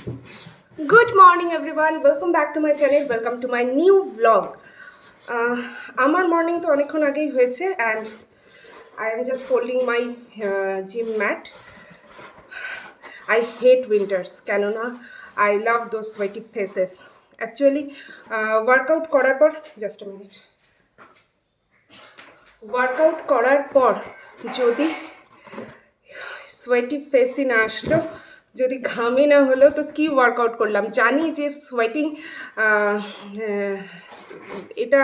Good morning everyone, welcome back to my channel, welcome to my new vlog. আমার morning তো অনেকক্ষণ আগেই হয়েছে and I am just folding my gym mat. I hate winters কেননা I love those sweaty faces. Actually workout করার পর just a minute. Workout করার পর যদি সোয়েটি ফেসই না আসলো, যদি ঘামে না হলো, তো কি ওয়ার্কআউট করলাম? জানি যে সোয়েটিং এটা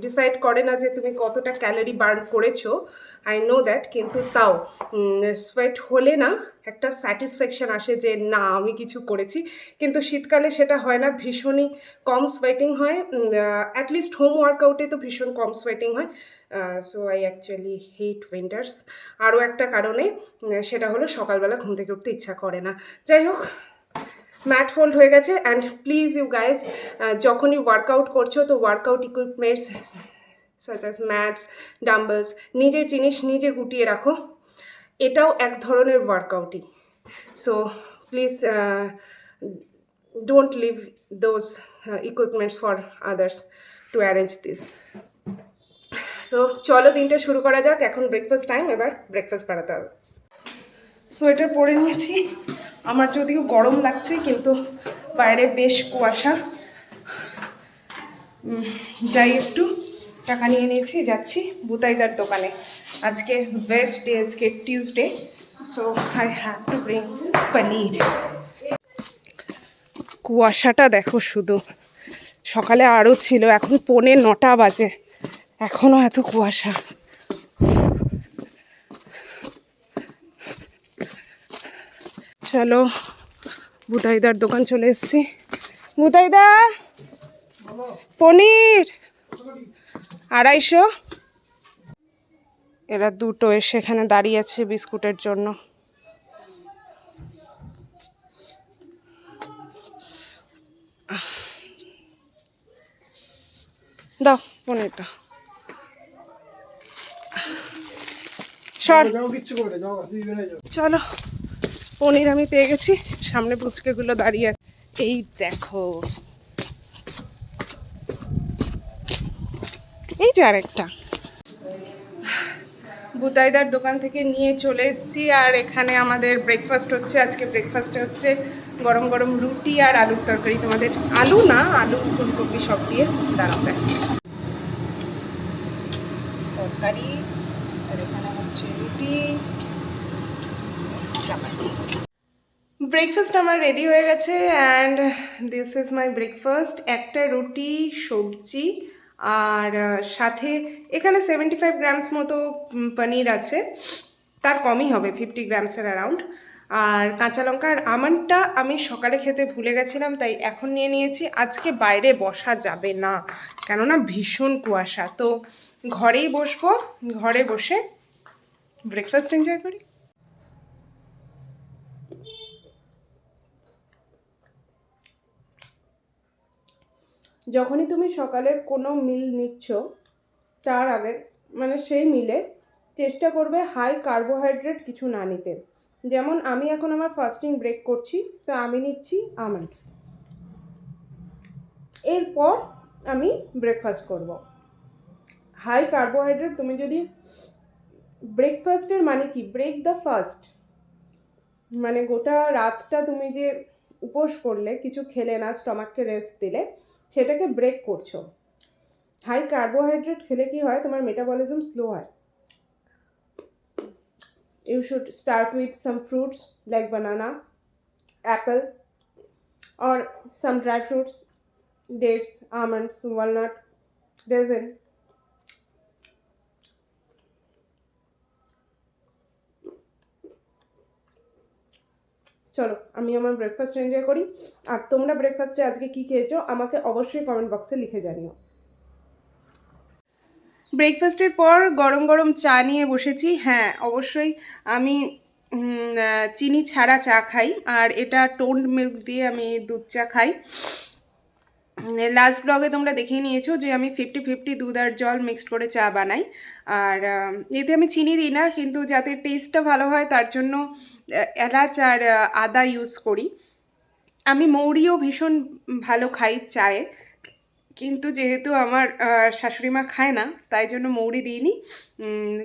ডিসাইড করে না যে তুমি কতটা ক্যালোরি বার্ন করেছো, আই নো দ্যাট, কিন্তু তাও সোয়েট হলে না একটা স্যাটিসফ্যাকশান আসে যে না আমি কিছু করেছি। কিন্তু শীতকালে সেটা হয় না, ভীষণই কম সোয়েটিং হয়, অ্যাটলিস্ট হোম ওয়ার্কআউটে তো ভীষণ কম সোয়েটিং হয়। So I actually hate winters. আরও একটা কারণে, সেটা হলো সকালবেলা ঘুম থেকে উঠতে ইচ্ছা করে না। যাই হোক, ম্যাট ফোল্ড হয়ে গেছে। অ্যান্ড প্লিজ ইউ গাইজ, যখনই ওয়ার্কআউট করছো তো workout equipments such as mats, dumbbells, নিজের জিনিস নিজে গুটিয়ে রাখো। এটাও এক ধরনের ওয়ার্কআউটই। So please don't leave those equipments for others to arrange this. So চলো দিনটা শুরু করা যাক। এখন ব্রেকফাস্ট টাইম, এবার ব্রেকফাস্ট বানাতে হবে। সোয়েটার পরে নিয়েছি, আমার যদিও গরম লাগছে কিন্তু বাইরে বেশ কুয়াশা। যাই একটু টাকা নিয়ে নিয়েছি, যাচ্ছি বুতাইদার দোকানে। আজকে ভেজ ডে, আজকে Tuesday, so I have to bring paneer. কুয়াশাটা দেখো শুধু, সকালে আরও ছিল, এখন 9:45 বাজে, এখনও এত কুয়াশা। চলো বুতাইদার দোকান চলে এসেছি। বুতাইদা, পনির 250। এরা দুটো এসে এখানে দাঁড়িয়ে আছে বিস্কুটের জন্য। দাও পনিরটা, চলো পনির আমি পেয়ে গেছি। সামনে পুচকেগুলো দাঁড়িয়ে আছে, এই দেখো, এই যে আরেকটা। বুতাইদার দোকান থেকে নিয়ে চলে এসেছি, আর এখানে আমাদের ব্রেকফাস্ট হচ্ছে। আজকে ব্রেকফাস্টে হচ্ছে গরম গরম রুটি আর আলুর তরকারি। তোমাদের আলু না, আলু ফুলকপি সব দিয়ে দাঁড়াও দেখাচ্ছি। তরকারি, আর এখানে হচ্ছে রুটি। ব্রেকফাস্ট আমার রেডি হয়ে গেছে and this is my breakfast. একটা রুটি, সবজি, আর সাথে এখানে 75 গ্রামস মতো পনির আছে, তার কমই হবে, 50 গ্রামসের অ্যারাউন্ড। আর কাঁচা লঙ্কা আর আমন্ডটা আমি সকালে খেতে ভুলে গেছিলাম, তাই এখন নিয়ে নিয়েছি। আজকে বাইরে বসা যাবে না, কেননা ভীষণ কুয়াশা, তো ঘরেই বসবো, ঘরে বসে ব্রেকফাস্ট এনজয় করি। যখনই তুমি সকালের কোনো মিল নিচ্ছ, তার আগে মানে সেই মিলে চেষ্টা করবে হাই কার্বোহাইড্রেট কিছু না নিতে। যেমন আমি এখন আমার ফাস্টিং ব্রেক করছি, তো আমি নিচ্ছি আমন্ড, এরপর আমি ব্রেকফাস্ট করব। হাই কার্বোহাইড্রেট, তুমি যদি ব্রেকফাস্টের মানে কি, ব্রেক দ্য ফাস্ট, মানে গোটা রাতটা তুমি যে উপোস করলে, কিছু খেলে না, স্টমাককে রেস্ট দিলে, সেটাকে ব্রেক করছো। হাই কার্বোহাইড্রেট খেলে কি হয়, তোমার মেটাবলিজম স্লো হয়। You should start with some fruits like banana, apple, or some dry fruits, dates, almonds, walnut, raisin. চলো আমি আমার ব্রেকফাস্ট এনজয় করি, আর তোমরা ব্রেকফাস্টে আজকে কি খেয়েছো আমাকে অবশ্যই কমেন্ট বক্সে লিখে জানিও। ব্রেকফাস্টের পর গরম গরম চা নিয়ে বসেছি। হ্যাঁ, অবশ্যই আমি চিনি ছাড়া চা খাই, আর এটা টোন্ড মিল্ক দিয়ে আমি দুধ চা খাই। লাস্ট ব্লগে তোমরা দেখেই নিয়েছো যে আমি 50-50 দুধ আর জল মিক্সড করে চা বানাই। আর এতে আমি চিনি দিই না, কিন্তু যাতে টেস্টটা ভালো হয় তার জন্য এলাচ আর আদা ইউজ করি। আমি মৌরিও ভীষণ ভালো খাই চায়ে, কিন্তু যেহেতু আমার শাশুড়ি মা খায় না তাই জন্য মৌরি দিইনি।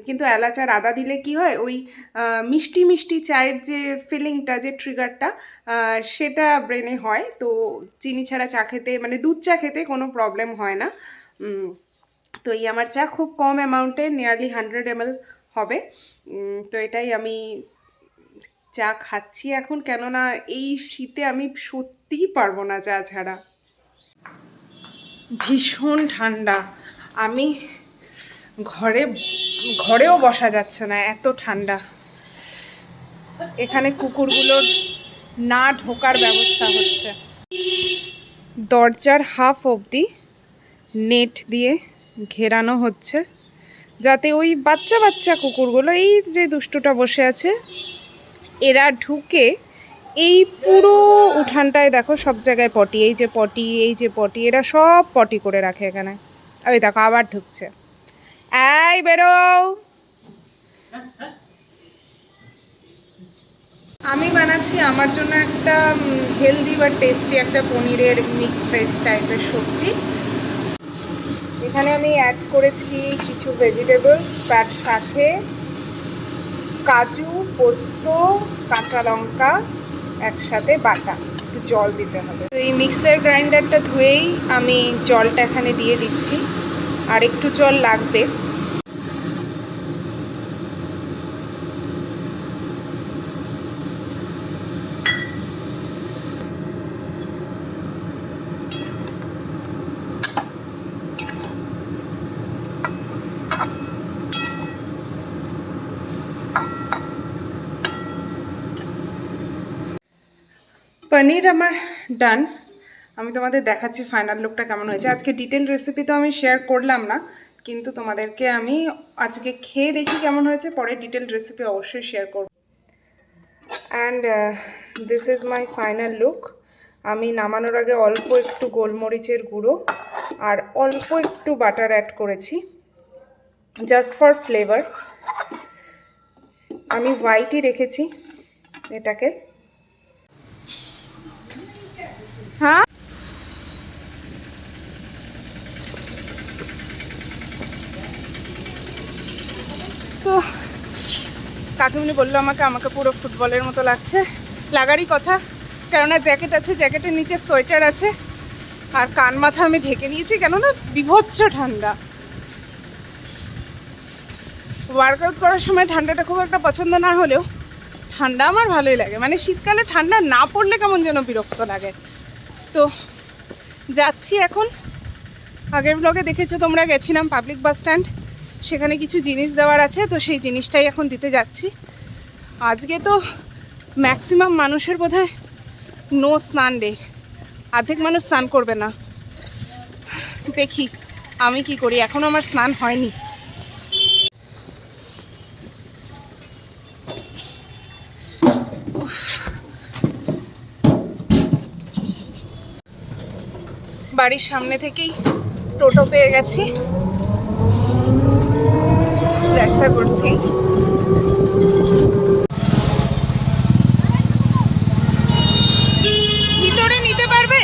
কিন্তু এলাচ আর আদা দিলে কি হয়, ওই মিষ্টি মিষ্টি চায়ের যে ফিলিংটা, যে ট্রিগারটা, সেটা ব্রেনে হয়। তো চিনি ছাড়া চা খেতে, মানে দুধ চা খেতে কোনো প্রবলেম হয় না। তো এই আমার চা খুব কম অ্যামাউন্টে, নিয়ারলি 100 ml হবে। তো এটাই আমি চা খাচ্ছি এখন, কেননা এই শীতে আমি সত্যিই পারবো না চা ছাড়া। ভীষণ ঠান্ডা, আমি ঘরেও বসা যাচ্ছে না, এত ঠান্ডা। এখানে কুকুরগুলোর না ঢোকার ব্যবস্থা হচ্ছে। দরজার হাফ অবধি নেট দিয়ে ঘেরানো হচ্ছে, যাতে ওই বাচ্চা বাচ্চা কুকুরগুলো, এই যে দুষ্টুটা বসে আছে, এরা ঢুকে এই পুরো উঠানটায় দেখো সব জায়গায় পটি, এই যে পটি, এই যে পটি, এরা সব পটি করে রাখে এখানে। ওই দেখো আবার ঢুকছে, এই বেরো। আমি বানাচ্ছি আমার জন্য একটা হেলদি বা টেস্টি একটা পনিরের মিক্স ভেজ টাইপের সবজি। এখানে আমি অ্যাড করেছি কিছু ভেজিটেবলস, তার সাথে কাজু, পোস্ত, কাঁচা লঙ্কা একসাথে বাটা, একটু জল দিতে হবে। তো এই মিক্সার গ্রাইন্ডারটা ধুয়েই আমি জলটা এখানে দিয়ে দিচ্ছি, আর একটু জল লাগবে। পনির আমার ডান। আমি তোমাদের দেখাচ্ছি ফাইনাল লুকটা কেমন হয়েছে। আজকে ডিটেল রেসিপি তো আমি শেয়ার করলাম না, কিন্তু তোমাদেরকে আমি আজকে খেয়ে দেখি কেমন হয়েছে, পরে ডিটেল রেসিপি অবশ্যই শেয়ার করব। And this is my final look. আমি নামানোর আগে অল্প একটু গোলমরিচের গুঁড়ো আর অল্প একটু বাটার অ্যাড করেছি, জাস্ট ফর ফ্লেভার। আমি হোয়াইটই রেখেছি এটাকে। হ্যাঁ, তো কাকিমনি বললো আমাকে পুরো ফুটবলের মতো লাগছে। লাগারই কথা, কেননা জ্যাকেট আছে, জ্যাকেটের নিচে সোয়েটার আছে, আর কান মাথা আমি ঢেকে নিয়েছি, কেননা বিভৎস ঠান্ডা। ওয়ার্কআউট করার সময় ঠান্ডাটা খুব একটা পছন্দ না হলেও ঠান্ডা আমার ভালোই লাগে। মানে শীতকালে ঠান্ডা না পড়লে কেমন যেন বিরক্ত লাগে। তো যাচ্ছি এখন। আগের ব্লগে দেখেছো তোমরা, গেছিলাম পাবলিক বাস স্ট্যান্ড, সেখানে কিছু জিনিস দেওয়ার আছে, তো সেই জিনিসটাই এখন দিতে যাচ্ছি। আজকে তো ম্যাক্সিমাম মানুষের বোধহয় নো স্নান ডে, অর্ধেক মানুষ স্নান করবে না। দেখি আমি কি করি, এখনও আমার স্নান হয়নি। বাড়ির সামনে থেকেই টোটো পেয়ে গেছি, দ্যাটস আ গুড থিং। ভিতরে নিতে পারবে,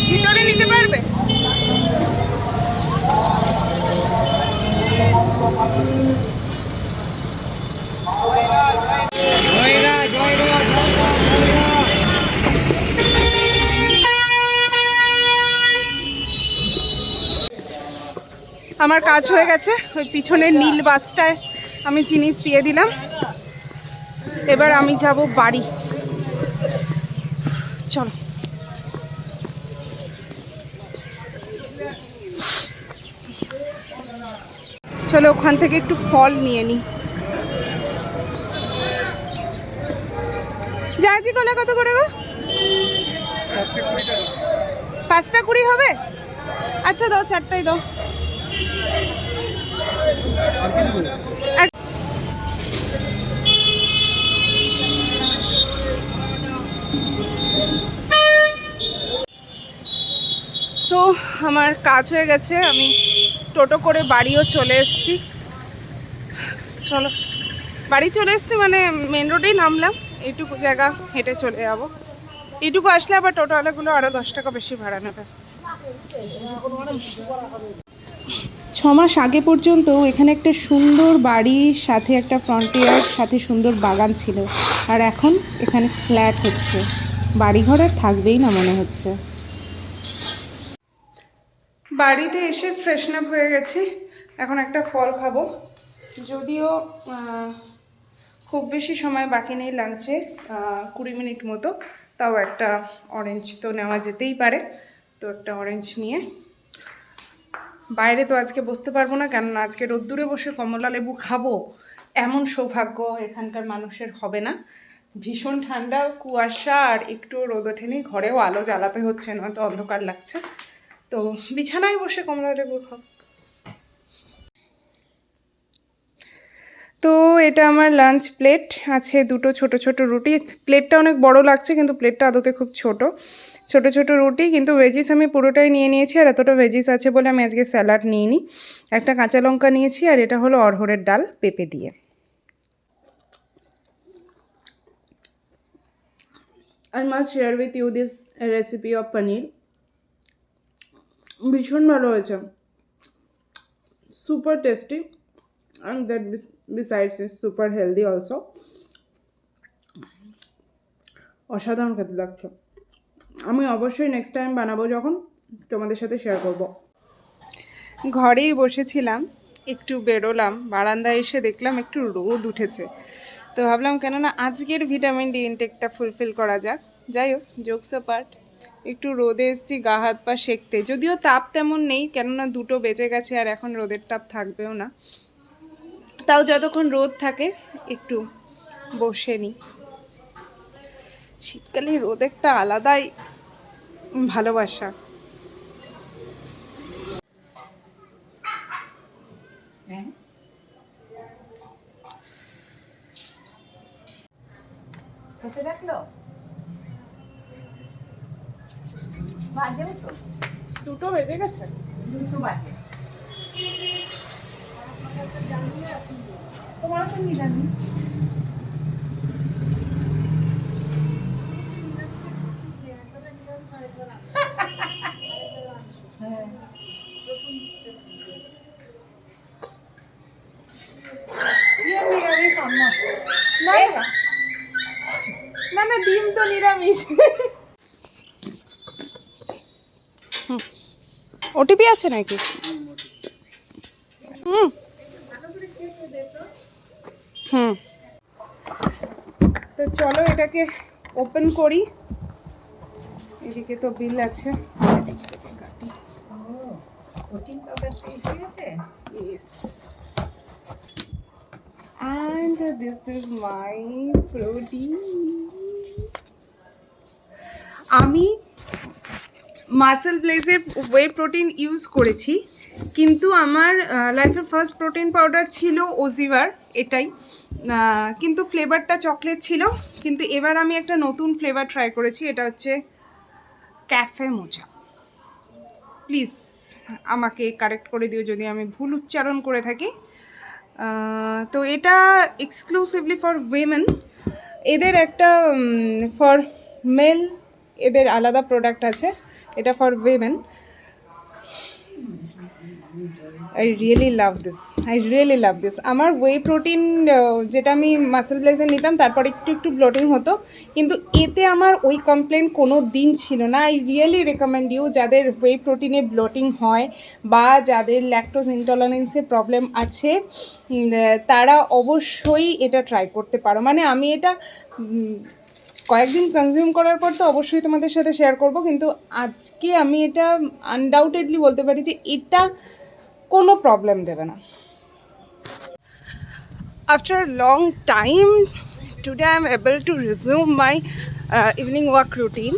ভিতরে নিতে পারবে। আমার কাজ হয়ে গেছে, ওই পিছনের নীল বাসটায় আমি জিনিস দিয়ে দিলাম। এবার আমি যাব বাড়ি। চলো চলো ওখান থেকে একটু ফল নিয়ে নিই। জাহাজি কলা কত করে গো? 5টা 20 হবে? আচ্ছা দাও, 4টাই দাও। সো আমার কাজ হয়ে গেছে, আমি টোটো করে বাড়িও চলে এসেছি। চলো বাড়ি চলে এসেছি, মানে মেন রোডেই নামলাম, এইটুকু জায়গা হেঁটে চলে যাবো। এইটুকু আসলে আবার টোটোওয়ালাগুলো আরও 10 টাকা বেশি ভাড়া নেবে। 6 মাস আগে পর্যন্ত এখানে একটা সুন্দর বাড়ির সাথে একটা ফ্রন্টিয়ার সাথে সুন্দর বাগান ছিল, আর এখন এখানে ফ্ল্যাট হচ্ছে, বাড়িঘর আর থাকবেই না মনে হচ্ছে। বাড়িতে এসে ফ্রেশন আপ হয়ে গেছি, এখন একটা ফল খাবো। যদিও খুব বেশি সময় বাকি নেই লাঞ্চে, 20 মিনিট মতো, তাও একটা অরেঞ্জ তো নেওয়া যেতেই পারে। তো একটা অরেঞ্জ নিয়ে, বাইরে তো আজকে বসতে পারবো না, কেননা আজকে রোদ্দুরে বসে কমলা লেবু খাবো এমন সৌভাগ্য এখানকার মানুষের হবে না। ভীষণ ঠান্ডা, কুয়াশা, আর একটু রোদ ওঠেনি, ঘরেও আলো জ্বালাতে হচ্ছে, নয়তো অন্ধকার লাগছে। তো বিছানায় বসে কমলা লেবু খাবো। তো এটা আমার লাঞ্চ প্লেট, আছে দুটো ছোট ছোট রুটি। প্লেটটা অনেক বড় লাগছে, কিন্তু প্লেটটা আদতে খুব ছোট ছোট ছোট রুটি, কিন্তু ভেজিস আমি পুরোটাই নিয়ে নিয়েছি। আর এতটা ভেজিস আছে বলে আমি আজকে স্যালাড নিইনি। একটা কাঁচা লঙ্কা নিয়েছি, আর এটা হলো অরহরের ডাল পেঁপে দিয়ে। I must share with you this recipe of paneer. ভীষণ ভালো হয়েছে, super tasty, and that besides is super healthy also. অসাধারণ খেতে লাগছে। আমি অবশ্যই নেক্সট টাইম বানাবো যখন তোমাদের সাথে শেয়ার করব। ঘরেই বসেছিলাম, একটু বেরোলাম, বারান্দায় এসে দেখলাম একটু রোদ উঠেছে। তো ভাবলাম কেননা আজকের ভিটামিন ডি ইনটেকটা ফুলফিল করা যাক। যাই হোক, জোকস অ্যাপার্ট, একটু রোদে এসেছি গা হাত পা সেঁকতে। যদিও তাপ তেমন নেই, কেননা 2টো বেজে গেছে, আর এখন রোদের তাপ থাকবেও না। তাও যতক্ষণ রোদ থাকে একটু বসে নিই। শীতকালে রোদ একটা আলাদাই ভালোবাসা। খেতে রাখলো বাজে তো 2টো বেজে গেছে, 2টো বাজে। তোমার তো নিরামিষ। নিরামিষ অন্য না, না না ডিম তো নিরামিষ। ওটিপি আছে নাকি? হুম হুম। তো চলো এটাকে ওপেন করি। এদিকে তো বিল আছে, প্রোটিন পাউডার শেষ হয়ে গেছে। yes, and this is my protein. আমি মাসেল ব্লেজের ওয়ে প্রোটিন ইউজ করেছি, কিন্তু আমার লাইফের ফার্স্ট প্রোটিন পাউডার ছিল ওজিভার, এটাই, কিন্তু ফ্লেভারটা চকলেট ছিল। কিন্তু এবার আমি একটা নতুন ফ্লেভার ট্রাই করেছি, এটা হচ্ছে ক্যাফে মোচা। প্লিজ আমাকে কারেক্ট করে দিও যদি আমি ভুল উচ্চারণ করে থাকি। তো এটা এক্সক্লুসিভলি ফর উইমেন, এদের একটা ফর মেল এদের আলাদা প্রোডাক্ট আছে, এটা for women. I really love this. আমার ওয়ে প্রোটিন যেটা আমি মাসেল ব্লেজে নিতাম, তারপর একটু একটু ব্লোটিং হতো, কিন্তু এতে আমার ওই কমপ্লেন কোনো দিন ছিল না। আই রিয়েলি রেকমেন্ড ইউ, যাদের ওয়ে প্রোটিনে ব্লোটিং হয় বা যাদের ল্যাকটোজ ইনটলারেন্সের প্রবলেম আছে, তারা অবশ্যই এটা ট্রাই করতে পারো। মানে আমি এটা কয়েকদিন কনজিউম করার পর তো অবশ্যই তোমাদের সাথে শেয়ার করব, কিন্তু আজকে আমি এটা আনডাউটেডলি বলতে পারি যে এটা কোনো প্রবলেম দেবে না। After long time today I am able to resume my evening walk routine.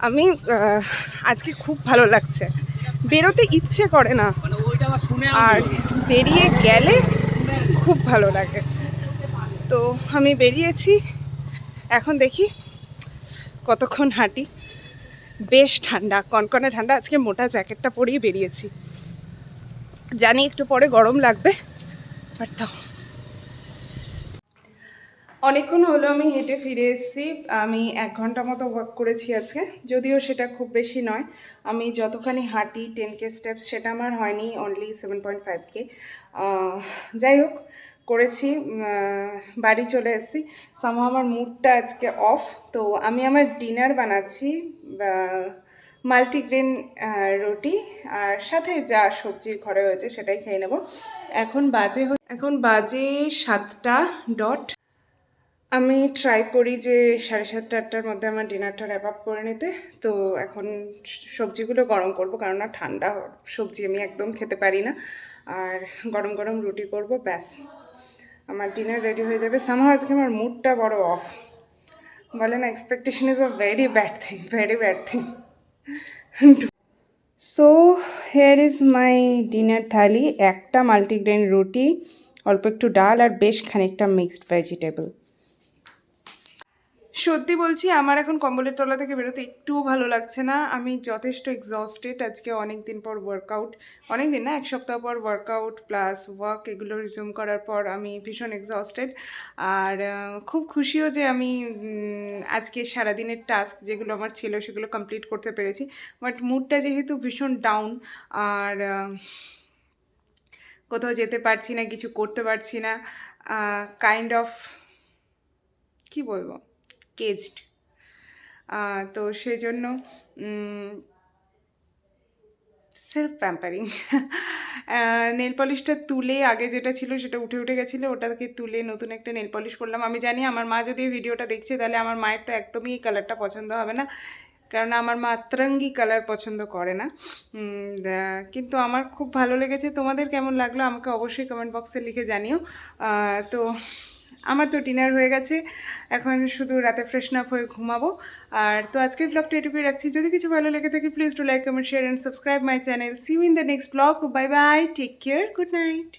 আমি আজকে খুব ভালো লাগছে, বেরোতে ইচ্ছে করে না, আর বেরিয়ে গেলে খুব ভালো লাগে। তো আমি বেরিয়েছি, এখন দেখি কতক্ষণ হাঁটি। বেশ ঠান্ডা, কনকনে ঠান্ডা। আজকে মোটা জ্যাকেটটা পরেই বেরিয়েছি, জানি একটু পরে গরম লাগবে, বাট তাও। অনেকক্ষণ হলো আমি হেঁটে ফিরে এসেছি। আমি 1 ঘন্টা মতো ওয়াক করেছি আজকে, যদিও সেটা খুব বেশি নয়। আমি যতখানি হাঁটি 10K স্টেপস, সেটা আমার হয়নি, অনলি 7.5K। যাই হোক, করেছি। বাড়ি চলে এসেছি। সামহাও আমার মুডটা আজকে অফ। তো আমি আমার ডিনার বানাচ্ছি, মাল্টিগ্রেন রুটি, আর সাথে যা সবজি ঘরে হয়েছে সেটাই খেয়ে নেব। এখন বাজে 7টা ডট। আমি ট্রাই করি যে 7:30-8টার মধ্যে আমার ডিনারটা র্যাপ আপ করে নিতে। তো এখন সবজিগুলো গরম করব, কারণ না ঠান্ডা সবজি আমি একদম খেতে পারি না। আর গরম গরম রুটি করব, ব্যাস আমার ডিনার রেডি হয়ে যাবে। সামহাও আজকে আমার মুডটা বড় অফ। বলে না, expectation is a very bad thing, very bad thing. So here is my dinner thali. একটা মাল্টিগ্রেন রুটি, অল্প একটু ডাল, আর বেশ খানিকটা মিক্সড ভেজিটেবল। সত্যি বলছি, আমার এখন কম্বলের তলা থেকে বেরোতে একটুও ভালো লাগছে না। আমি যথেষ্ট এক্সস্টেড। আজকে অনেক দিন পর ওয়ার্কআউট, অনেক দিন না, 1 সপ্তাহ পর ওয়ার্কআউট প্লাস ওয়ার্ক এগুলো রিজিউম করার পর আমি ভীষণ এক্সস্টেড। আর খুব খুশিও যে আমি আজকে সারাদিনের টাস্ক যেগুলো আমার ছিল সেগুলো কমপ্লিট করতে পেরেছি। বাট মুডটা যেহেতু ভীষণ ডাউন, আর কোথাও যেতে পারছি না, কিছু করতে পারছি না, কাইন্ড অফ, কি বলবো, কেজড। তো সেই জন্য সেলফ প্যাম্পারিং। নেল পলিশটা তুলে, আগে যেটা ছিল সেটা উঠে গেছিলো, ওটাকে তুলে নতুন একটা নেল পলিশ করলাম। আমি জানি আমার মা যদি এই ভিডিওটা দেখছে তাহলে আমার মায়ের তো একদমই এই কালারটা পছন্দ হবে না, কারণ আমার মা আতরঙ্গি কালার পছন্দ করে না। কিন্তু আমার খুব ভালো লেগেছে। তোমাদের কেমন লাগলো আমাকে অবশ্যই কমেন্ট বক্সে লিখে জানিও। তো আমার তো ডিনার হয়ে গেছে, এখন শুধু রাতে ফ্রেশন আপ হয়ে ঘুমাবো। আর তো আজকের ব্লগটা এটুকুই রাখছি। যদি কিছু ভালো লেগে থাকে, please do like, comment, share and subscribe my channel. See you in the next blog. Bye bye, take care, good night.